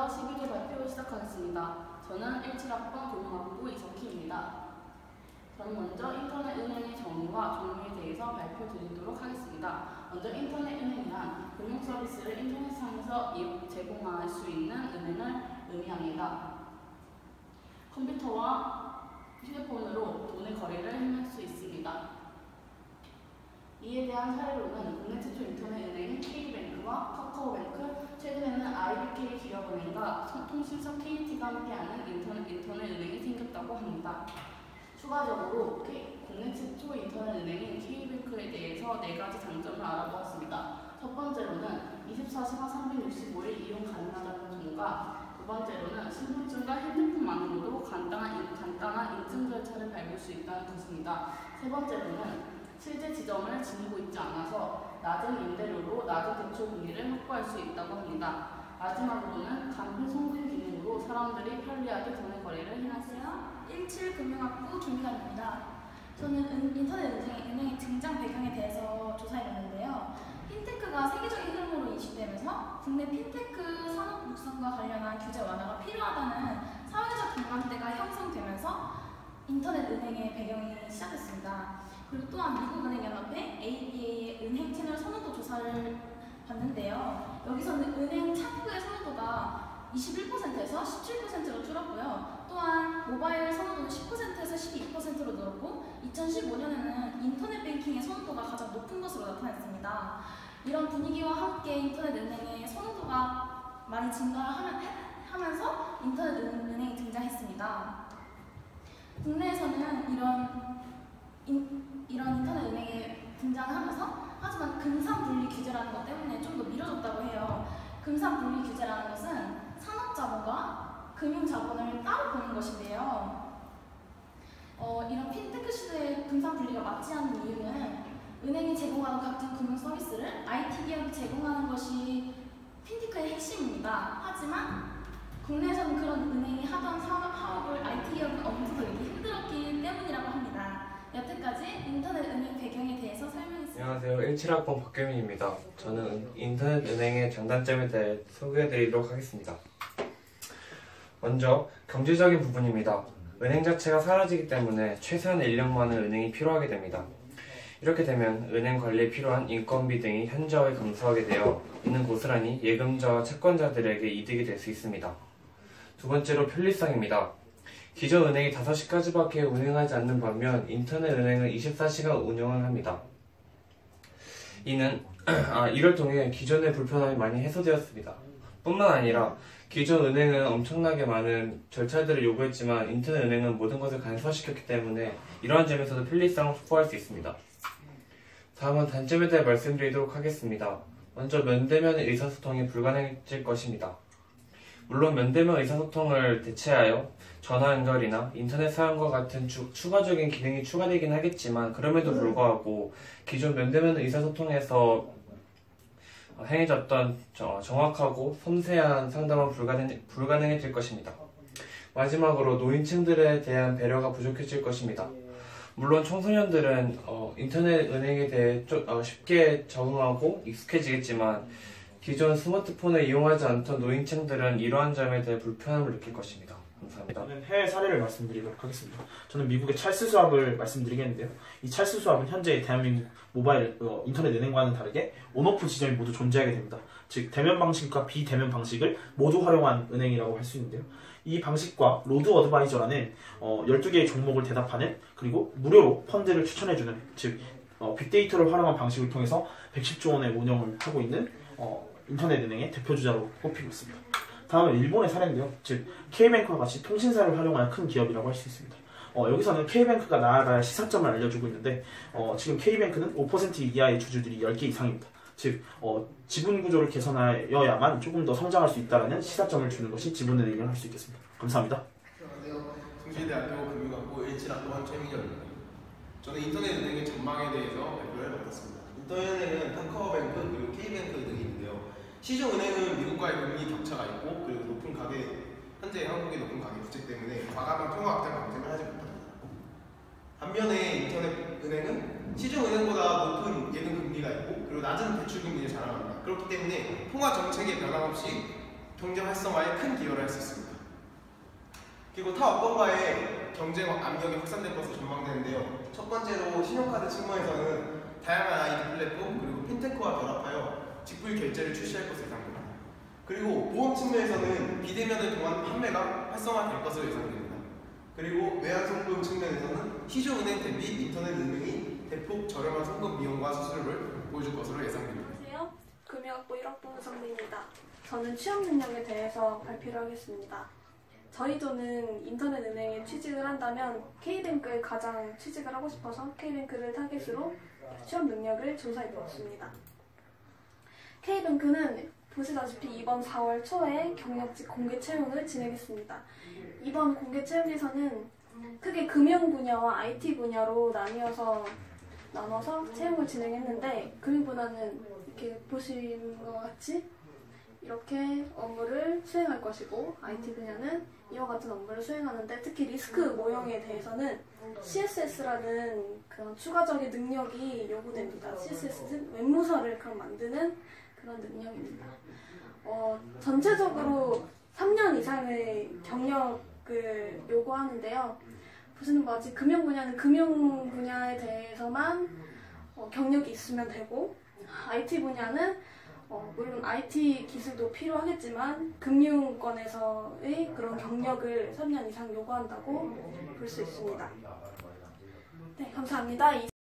먼저 시기조 발표 시작하겠습니다. 저는 17학번 금융학부 이석희입니다. 저는 먼저 인터넷 은행의 정의와 종류에 대해서 발표드리도록 하겠습니다. 먼저 인터넷 은행이란 금융 서비스를 인터넷상에서 제공할 수 있는 은행을 의미합니다. 컴퓨터와 휴대폰으로 돈의 거래를 행할 수 있습니다. 이에 대한 사례로는 국내 최초 인터넷 은행인 K뱅크와 카카오뱅크, 최근에는 IBK 기업은행과 통신사 KT가 함께하는 인터넷 은행이 생겼다고 합니다. 추가적으로 국내 최초 인터넷 은행인 K뱅크에 대해서 4가지 장점을 알아보았습니다. 첫 번째로는 24시간 365일 이용 가능하다는 점과 두 번째로는 신분증과 핸드폰만으로도 간단한 인증 절차를 밟을 수 있다는 것입니다. 세 번째로는 실제 지점을 지니고 있지 않아서 낮은 임대료로 낮은 대출 금리를 확보할 수 있다고 합니다. 마지막으로는 간편 송금 기능으로 사람들이 편리하게 돈의 거래를 행하세요. 17금융학부 김희관입니다. 저는 인터넷 은행의 등장 배경에 대해서 조사해봤는데요. 핀테크가 세계적인 흐름으로 인식되면서 국내 핀테크 산업 육성과 관련한 규제 완화가 필요하다는 사회적 공감대가 형성되면서 인터넷 은행의 배경이 시작됐습니다. 그리고 또한 미국은행연합회 ABA의 은행 채널 선호도 조사를 봤는데요. 여기서는 은행 창구의 선호도가 21%에서 17%로 줄었고요. 또한 모바일 선호도는 10%에서 12%로 늘었고 2015년에는 인터넷 뱅킹의 선호도가 가장 높은 것으로 나타났습니다. 이런 분위기와 함께 인터넷 은행의 선호도가 많이 증가하면서 인터넷 은행이 등장했습니다. 국내에서는 이런 인터넷 은행에 등장하면서 하지만 금산분리 규제라는 것 때문에 좀 더 미뤄졌다고 해요. 금산분리 규제라는 것은 산업자본과 금융자본을 따로 보는 것인데요. 이런 핀테크 시대의 금산분리가 맞지 않는 이유는 은행이 제공하는 각종 금융 서비스를 IT 기업이 제공하는 것이 핀테크의 핵심입니다. 하지만 국내에서는 그런 은행이 하던 사업을 IT 기업이 엄두들기 힘들었기 때문이라고 합니다. 여태까지 인터넷 은행 배경에 대해서 설명했습니다. 안녕하세요. 17학번 박규민입니다. 저는 인터넷 은행의 장단점에 대해 소개해드리도록 하겠습니다. 먼저 경제적인 부분입니다. 은행 자체가 사라지기 때문에 최소한의 인력만은 은행이 필요하게 됩니다. 이렇게 되면 은행 관리에 필요한 인건비 등이 현저하게 감소하게 되어 이는 고스란히 예금자와 채권자들에게 이득이 될 수 있습니다. 두 번째로 편리성입니다. 기존 은행이 5시까지밖에 운영하지 않는 반면 인터넷 은행은 24시간 운영을 합니다. 이를 통해 기존의 불편함이 많이 해소되었습니다. 뿐만 아니라 기존 은행은 엄청나게 많은 절차들을 요구했지만 인터넷 은행은 모든 것을 간소화시켰기 때문에 이러한 점에서도 편리성을 확보할 수 있습니다. 다음은 단점에 대해 말씀드리도록 하겠습니다. 먼저 면대면 의사소통이 불가능해질 것입니다. 물론 면대면 의사소통을 대체하여 전화 연결이나 인터넷 사용과 같은 추가적인 기능이 추가되긴 하겠지만 그럼에도 불구하고 기존 면대면 의사소통에서 행해졌던 정확하고 섬세한 상담은 불가능해질 것입니다. 마지막으로 노인층들에 대한 배려가 부족해질 것입니다. 물론 청소년들은 인터넷 은행에 대해 쉽게 적응하고 익숙해지겠지만 기존 스마트폰을 이용하지 않던 노인층들은 이러한 점에 대해 불편함을 느낄 것입니다. 감사합니다. 저는 해외 사례를 말씀드리도록 하겠습니다. 저는 미국의 찰스 수압을 말씀드리겠는데요. 이 찰스 수압은 현재 대한민국 모바일 인터넷 은행과는 다르게 온오프 지점이 모두 존재하게 됩니다. 즉 대면 방식과 비대면 방식을 모두 활용한 은행이라고 할 수 있는데요. 이 방식과 로드 어드바이저라는 12개의 종목을 대답하는 그리고 무료로 펀드를 추천해주는 즉 빅데이터를 활용한 방식을 통해서 110조 원의 운영을 하고 있는 인터넷 은행의 대표주자로 꼽히고 있습니다. 다음은 일본의 사례인데요. 즉 K뱅크와 같이 통신사를 활용하는 큰 기업이라고 할 수 있습니다. 여기서는 K뱅크가 나아갈 시사점을 알려주고 있는데 지금 K뱅크는 5% 이하의 주주들이 10개 이상입니다. 즉 지분 구조를 개선하여야만 조금 더 성장할 수 있다는 시사점을 주는 것이 지분은행을 할 수 있겠습니다. 감사합니다. 안녕하세요. 성실대학교 금융학부 17학번 최민현입니다. 저는 인터넷 은행의 전망에 대해서 발표를 맡았습니다. 인터넷 은행은 카카오뱅크 그리고 K뱅크 등이 있는데요. 시중은행은 미국과의 금리 격차가 있고 그리고 높은 가계 현재 한국의 높은 가계 부채 때문에 과감한 통화 확대 방침을 하지 못합니다. 반면에 인터넷 은행은 시중은행보다 높은 예금 금리가 있고 그리고 낮은 대출 금리를 자랑합니다. 그렇기 때문에 통화 정책의 변함 없이 경제 활성화에 큰 기여를 할 수 있습니다. 그리고 타 업권과의 경쟁 압력이 확산될 것으로 전망되는데요. 첫 번째로 신용카드 측면에서는 다양한 IT 플랫폼 그리고 핀테크와 결합하여 직불 결제를 출시할 것으로 예상됩니다. 그리고 보험 측면에서는 비대면을 통한 판매가 활성화될 것으로 예상됩니다. 그리고 외환 송금 측면에서는 시중은행 대비 인터넷 은행이 대폭 저렴한 송금 비용과 수수료를 보여줄 것으로 예상됩니다. 안녕하세요. 금융학부 1학번 선배입니다. 저는 취업 능력에 대해서 발표를 하겠습니다. 저희도는 인터넷 은행에 취직을 한다면 K뱅크에 가장 취직을 하고 싶어서 K뱅크를 타겟으로 취업 능력을 조사해 보았습니다. K뱅크는 보시다시피 이번 4월 초에 경력직 공개 채용을 진행했습니다. 이번 공개 채용에서는 크게 금융 분야와 IT 분야로 나눠서 채용을 진행했는데, 금융보다는 이렇게 보시는 것 같이 이렇게 업무를 수행할 것이고, IT 분야는 이와 같은 업무를 수행하는데, 특히 리스크 모형에 대해서는 CSS라는 그런 추가적인 능력이 요구됩니다. CSS는 웹문서를 만드는 그런 능력입니다. 전체적으로 3년 이상의 경력을 요구하는데요. 보시는 바와 같이 금융 분야는 금융 분야에 대해서만 경력이 있으면 되고, IT 분야는 물론 IT 기술도 필요하겠지만 금융권에서의 그런 경력을 3년 이상 요구한다고 볼 수 있습니다. 네, 감사합니다.